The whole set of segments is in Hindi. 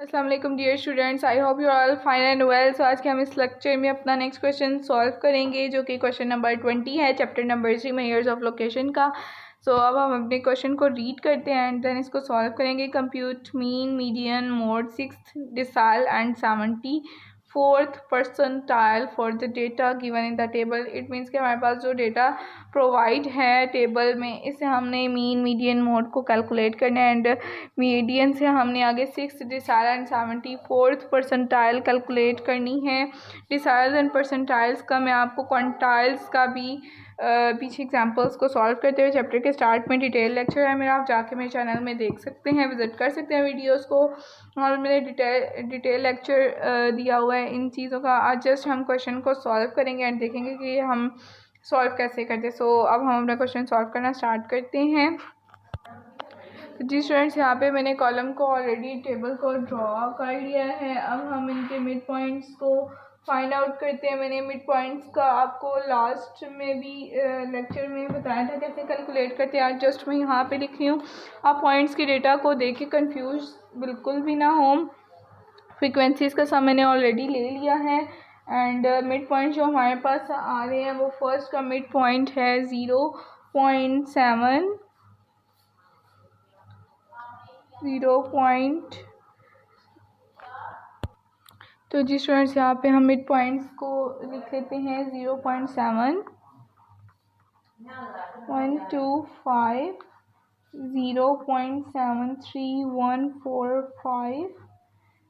अस्सलाम वालेकुम dear students, I hope you are all fine and well. So आज के हम इस लेक्चर में अपना नेक्स्ट क्वेश्चन सॉल्व करेंगे जो कि क्वेश्चन नंबर 20 है, chapter number 3 measures of location का। सो अब हम अपने क्वेश्चन को रीड करते हैं एंड देन इसको सॉल्व करेंगे। Compute mean, median, mode, 6th decile and 74th percentile for the data given in the table. It means कि हमारे पास जो डेटा प्रोवाइड है टेबल में, इससे हमने मीन, मीडियन, मोड को कैलकुलेट करना है एंड मीडियन से हमने आगे 6th decile and 74th percentile calculate करनी है। डिसाइल्स एंड परसेंटाइल्स का मैं आपको क्वांटाइल्स का भी पीछे एग्जांपल्स को सॉल्व करते हुए चैप्टर के स्टार्ट में डिटेल लेक्चर है मेरा, आप जाके मेरे चैनल में देख सकते हैं, विजिट कर सकते हैं वीडियोस को। और मैंने डिटेल लेक्चर दिया हुआ है इन चीज़ों का। आज जस्ट हम क्वेश्चन को सॉल्व करेंगे एंड देखेंगे कि हम सॉल्व कैसे करते हैं। सो अब हम अपना क्वेश्चन सॉल्व करना स्टार्ट करते हैं। जी स्टूडेंट्स, यहाँ पे मैंने कॉलम को ऑलरेडी टेबल को ड्रॉ कर लिया है। अब हम इनके मिड पॉइंट्स को फाइंड आउट करते हैं। मैंने मिड पॉइंट्स का आपको लास्ट में भी लेक्चर में बताया था कैसे कैलकुलेट करते हैं। आज जस्ट मैं यहाँ पे लिख रही हूँ, आप पॉइंट्स के डेटा को देख के कन्फ्यूज बिल्कुल भी ना हो। फ्रीक्वेंसीज़ का सम मैंने ऑलरेडी ले लिया है एंड मिड पॉइंट जो हमारे पास आ रहे हैं वो फर्स्ट का मिड पॉइंट है 0.7, 0. तो जी स्टूडेंट्स, यहाँ पे हम मिड पॉइंट्स को लिख लेते हैं 0.7, 125, 0.73145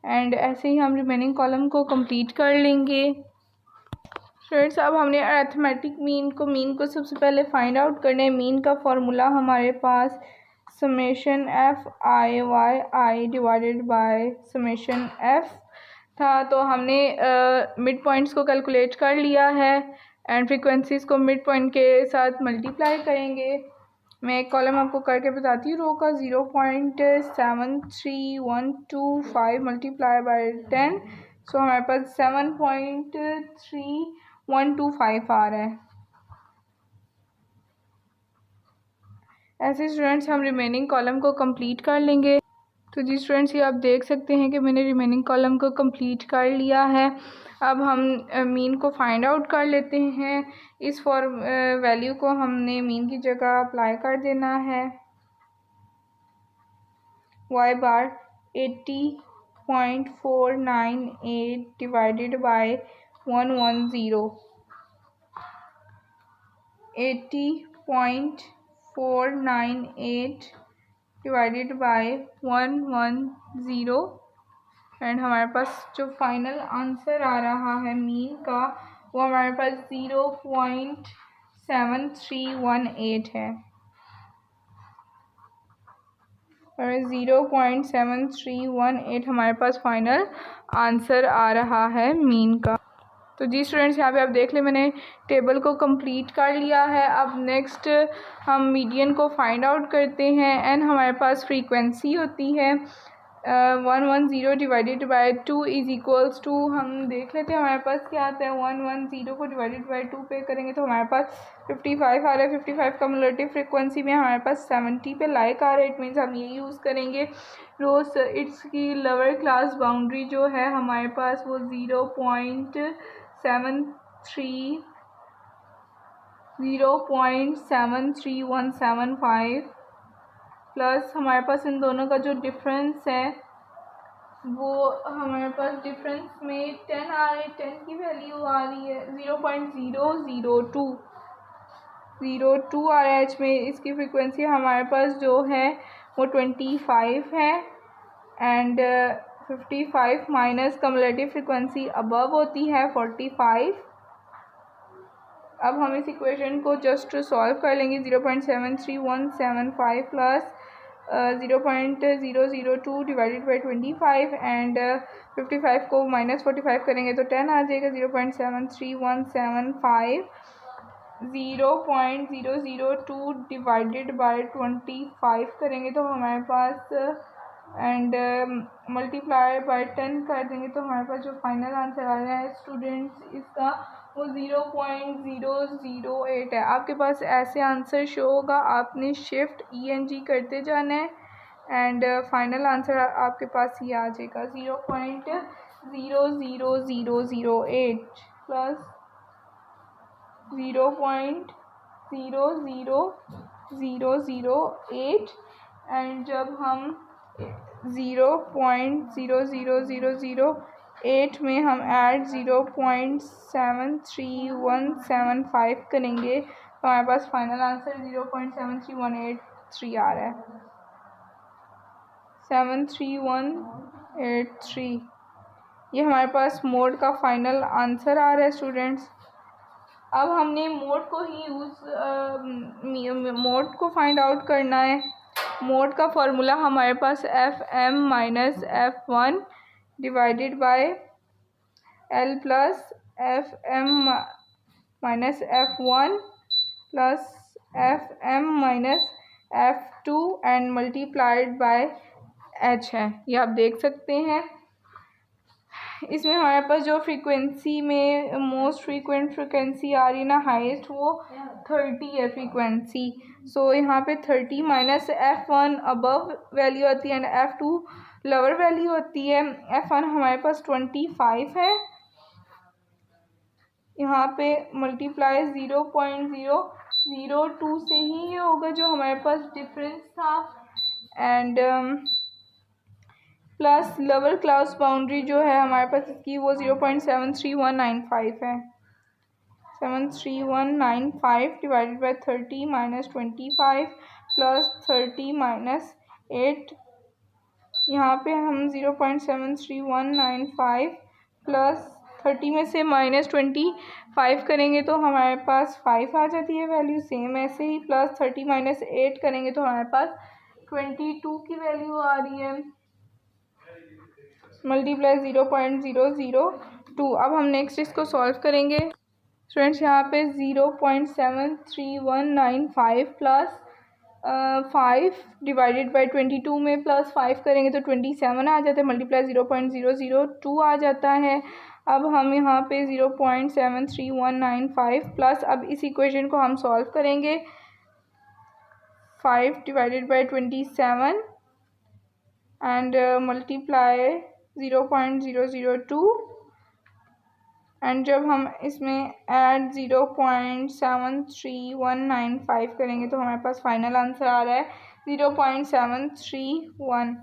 एंड ऐसे ही हम रिमेनिंग कॉलम को कंप्लीट कर लेंगे। स्टूडेंट्स, अब हमने अरिथमेटिक मीन को सबसे पहले फाइंड आउट करना है। मीन का फॉर्मूला हमारे पास summation FIYI divided by summation F था। तो हमने मिड पॉइंट्स को कैलकुलेट कर लिया है एंड फ्रीक्वेंसीज़ को मिड पॉइंट के साथ मल्टीप्लाई करेंगे। मैं एक कॉलम आपको करके बताती हूँ। रो का 0.73125 मल्टीप्लाई बाय 10, सो हमारे पास 7.3125 आ रहा है। ऐसे स्टूडेंट्स हम रिमेनिंग कॉलम को कंप्लीट कर लेंगे। तो जी स्टूडेंट्स, ये आप देख सकते हैं कि मैंने रिमेनिंग कॉलम को कंप्लीट कर लिया है। अब हम मीन को फाइंड आउट कर लेते हैं। इस वैल्यू को हमने मीन की जगह अप्लाई कर देना है। y bar 80.498 divided by 110, 80.498 divided by 110 and हमारे पास जो फाइनल आंसर आ रहा है मीन का वो हमारे पास 0.7318 है और 0.7318 हमारे पास फाइनल आंसर आ रहा है मीन का। तो जी स्टूडेंट्स, यहाँ पे आप देख लें मैंने टेबल को कंप्लीट कर लिया है। अब नेक्स्ट हम मीडियन को फाइंड आउट करते हैं एंड हमारे पास फ्रीक्वेंसी होती है 110 divided by 2 is equals to, हम देख लेते हैं हमारे पास क्या आता है। 110 को डिवाइडेड बाय 2 पे करेंगे तो हमारे पास 55 आ रहा है। 55 का क्युमुलेटिव फ्रीक्वेंसी में हमारे पास 70 पे लाइक आ रहा है। इट मीन्स हम ये यूज़ करेंगे। रोज इट्स की लोअर क्लास बाउंड्री जो है हमारे पास वो 0.73175 प्लस हमारे पास इन दोनों का जो डिफरेंस है वो हमारे पास डिफरेंस में 10 आ रहा है। 10 की वैल्यू आ रही है 0.002 आ रहा है। इसमें इसकी फ्रीक्वेंसी हमारे पास जो है वो 25 है and 55 minus cumulative frequency above होती है 45। अब हम इस इक्वेशन को जस्ट सॉल्व कर लेंगे। 0.73175 प्लस 0.002 डिवाइडेड बाई 25 एंड 55 को माइनस 45 करेंगे तो 10 आ जाएगा। 0.73175 0.002 डिवाइडेड बाई 25 करेंगे तो हमारे पास एंड मल्टीप्लाई बाय 10 कर देंगे तो हमारे पास जो फाइनल आंसर आ रहा है स्टूडेंट्स इसका वो 0.008 है। आपके पास ऐसे आंसर शो होगा, आपने शिफ्ट ENG करते जाना है एंड फाइनल आंसर आपके पास ये आ जाएगा 0.00008 प्लस 0.00008 एंड जब हम 0.00008 में हम ऐड 0.73175 करेंगे तो हमारे पास फाइनल आंसर 0.73183 आ रहा है। 73183 ये हमारे पास मोड का फाइनल आंसर आ रहा है स्टूडेंट्स। अब हमने मोड को ही मोड को फाइंड आउट करना है। मोड का फॉर्मूला हमारे पास FM minus F1 divided by L plus FM minus F1 plus FM minus F2 and multiplied by H है। ये आप देख सकते हैं। इसमें हमारे पास जो फ्रीक्वेंसी में मोस्ट फ्रीक्वेंट फ्रीक्वेंसी आ रही है ना हाईएस्ट, वो 30 है फ्रीक्वेंसी। सो यहाँ पे 30 माइनस F1 अबव वैल्यू होती है एंड F2 लोअर वैल्यू होती है। F1 हमारे पास 25 है। यहाँ पे मल्टीप्लाई 0.002 से ही ये होगा जो हमारे पास डिफरेंस था and plus lower class boundary जो है हमारे पास इसकी वो 0.73195 है। 73195 divided by 30 minus 25 plus 30 minus 8। यहाँ पे हम 0.73195 प्लस 30 में से माइनस 25 करेंगे तो हमारे पास 5 आ जाती है वैल्यू। सेम ऐसे ही प्लस 30 माइनस 8 करेंगे तो हमारे पास 22 की वैल्यू आ रही है। मल्टीप्लाई 0.002। अब हम नेक्स्ट इसको सॉल्व करेंगे स्टूडेंट्स। यहाँ पे 0.73195 प्लस 5 डिवाइडेड बाई 22 में प्लस 5 करेंगे तो 27 आ जाता है। मल्टीप्लाई 0.002 आ जाता है। अब हम यहाँ पे 0.73195 प्लस अब इस इक्वेशन को हम सॉल्व करेंगे। 5 divided by 27 and multiply 0.002 and जब हम इसमें ऐड 0.73195 करेंगे तो हमारे पास फाइनल आंसर आ रहा है 0.731।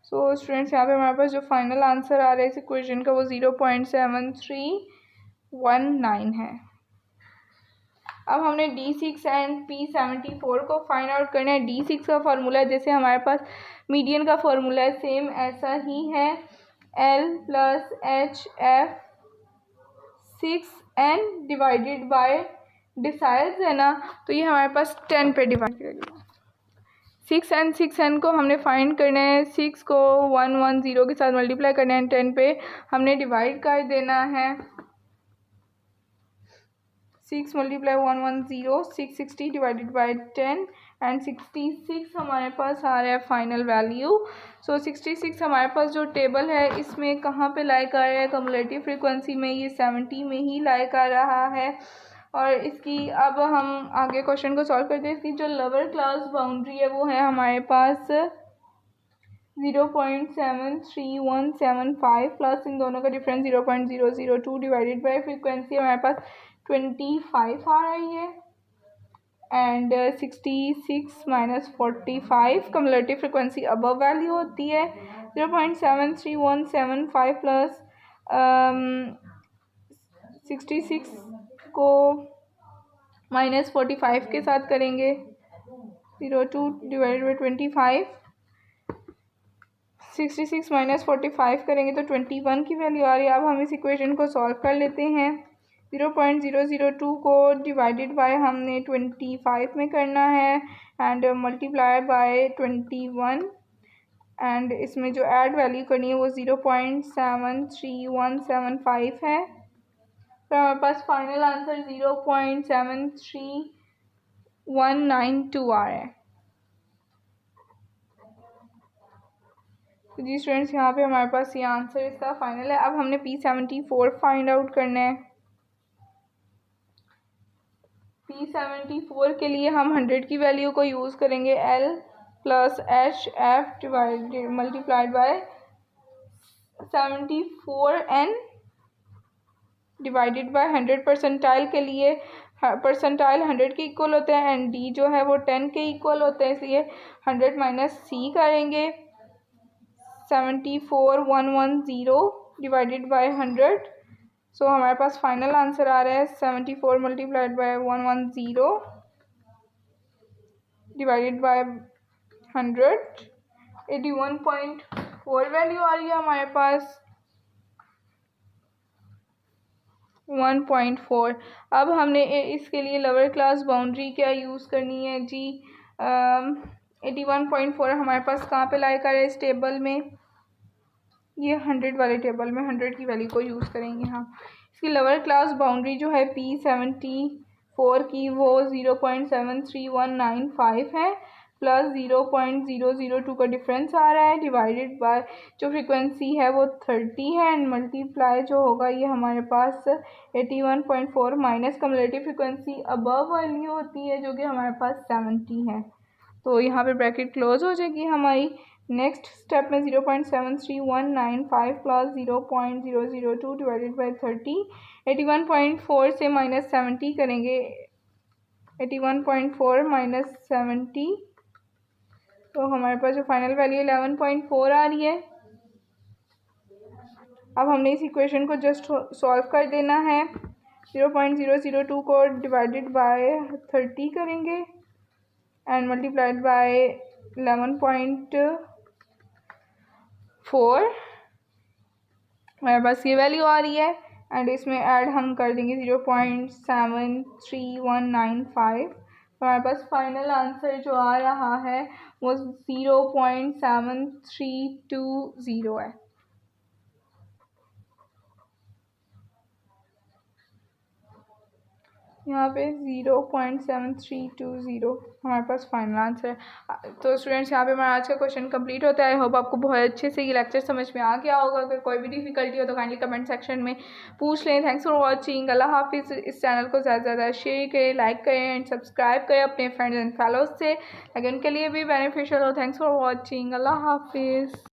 सो स्टूडेंट्स यहाँ पे हमारे पास जो फाइनल आंसर आ रहा है इस इक्वेशन का वो 0.7319 है। अब हमने D6 एंड P74 को फाइंड आउट करना है। D6 का फार्मूला जैसे हमारे पास मीडियन का फार्मूला है सेम ऐसा ही है, L plus H F 6N divided by decides है ना, तो ये हमारे पास 10 पे डिवाइड करेगा। 6N को हमने फाइंड करना है। 6 को 110 के साथ मल्टीप्लाई करना है, 10 पे हमने डिवाइड कर देना है। 6 मल्टीप्लाई 110 660 डिवाइडेड बाई 10 एंड 66 हमारे पास आ रहा है फाइनल वैल्यू। सो 66 हमारे पास जो टेबल है इसमें कहाँ पे लाई कर रहा है, कम्युलेटिव फ्रीक्वेंसी में ये 70 में ही लाई कर रहा है। और इसकी अब हम आगे क्वेश्चन को सॉल्व करते हैं। इसकी जो लोअर क्लास बाउंड्री है वो है हमारे पास 0.73175 प्लस इन दोनों का डिफरेंस 0.002 डिवाइडेड बाई फ्रीक्वेंसी हमारे पास 25 आ रही है and 66 minus 45 cumulative frequency above value होती है। 0.73175 प्लस 66 को माइनस 45 के साथ करेंगे 02 डिवाइडेड बाई 25। 66 माइनस 45 करेंगे तो 21 की वैल्यू आ रही है। अब हम इस इक्वेशन को सॉल्व कर लेते हैं। 0.002 को डिवाइडेड बाय हमने 25 में करना है एंड मल्टीप्लाई बाय 21 एंड इसमें जो ऐड वैल्यू करनी है वो 0.73175 है। तो हमारे पास फाइनल आंसर 0.73192 आ रहा है। तो जी स्टूडेंट्स यहाँ पे हमारे पास ये आंसर इसका फाइनल है। अब हमने P74 फाइंड आउट करना है। P74 के लिए हम 100 की वैल्यू को यूज़ करेंगे L plus H F divided multiplied by 74N divided by 100। Percentile के लिए परसेंटाइल 100 के इक्वल होते हैं एंड डी जो है वो 10 के इक्वल होते हैं, इसलिए 100 माइनस सी करेंगे। 74110 डिवाइडेड बाय 100। सो हमारे पास फाइनल आंसर आ रहा है 74 multiplied by 110 divided by 100। 81.4 value आ रही है हमारे पास 1.4। अब हमने इसके लिए लोअर क्लास बाउंड्री क्या यूज़ करनी है जी। 81.4 हमारे पास कहाँ पे लाई कर है इस टेबल में, ये 100 वाले टेबल में 100 की वैल्यू को यूज़ करेंगे हम। इसकी लोअर क्लास बाउंड्री जो है P74 की वो 0.73195 है प्लस 0.002 का डिफरेंस आ रहा है डिवाइडेड बाय जो फ्रीक्वेंसी है वो 30 है एंड मल्टीप्लाई जो होगा ये हमारे पास 81.4 minus cumulative frequency above value होती है जो कि हमारे पास 70 है। तो यहाँ पे ब्रैकेट क्लोज हो जाएगी हमारी। नेक्स्ट स्टेप में 0.73195 प्लस 0.002 डिवाइडेड बाई 30। 81.4 से माइनस 70 करेंगे। 81.4 माइनस 70 तो हमारे पास जो फाइनल वैल्यू 11.4 आ रही है। अब हमने इस इक्वेशन को जस्ट सॉल्व कर देना है। 0.002 को डिवाइडेड बाय 30 करेंगे एंड मल्टीप्लाइड बाय 11.4 हमारे पास ये वैल्यू आ रही है एंड इसमें ऐड हम कर देंगे 0.73195। हमारे पास फाइनल आंसर जो आ रहा है वो 0.7320 है। यहाँ पे 0.7320 हमारे पास फाइनल आंसर है। तो स्टूडेंट्स यहाँ पे हमारा आज का क्वेश्चन कंप्लीट होता है। आई होप आपको बहुत अच्छे से ये लेक्चर समझ में आ गया होगा। अगर कोई भी डिफिकल्टी हो तो काइंडली कमेंट सेक्शन में पूछ लें। Thanks for watching. अल्लाह हाफिज़। इस चैनल को ज़्यादा से ज़्यादा शेयर करें, लाइक करें एंड सब्सक्राइब करें अपने फ्रेंड्स एंड फैलोज से, ताकि उनके लिए भी बेनिफिशियल हो। Thanks for watching. अल्लाह हाफिज़।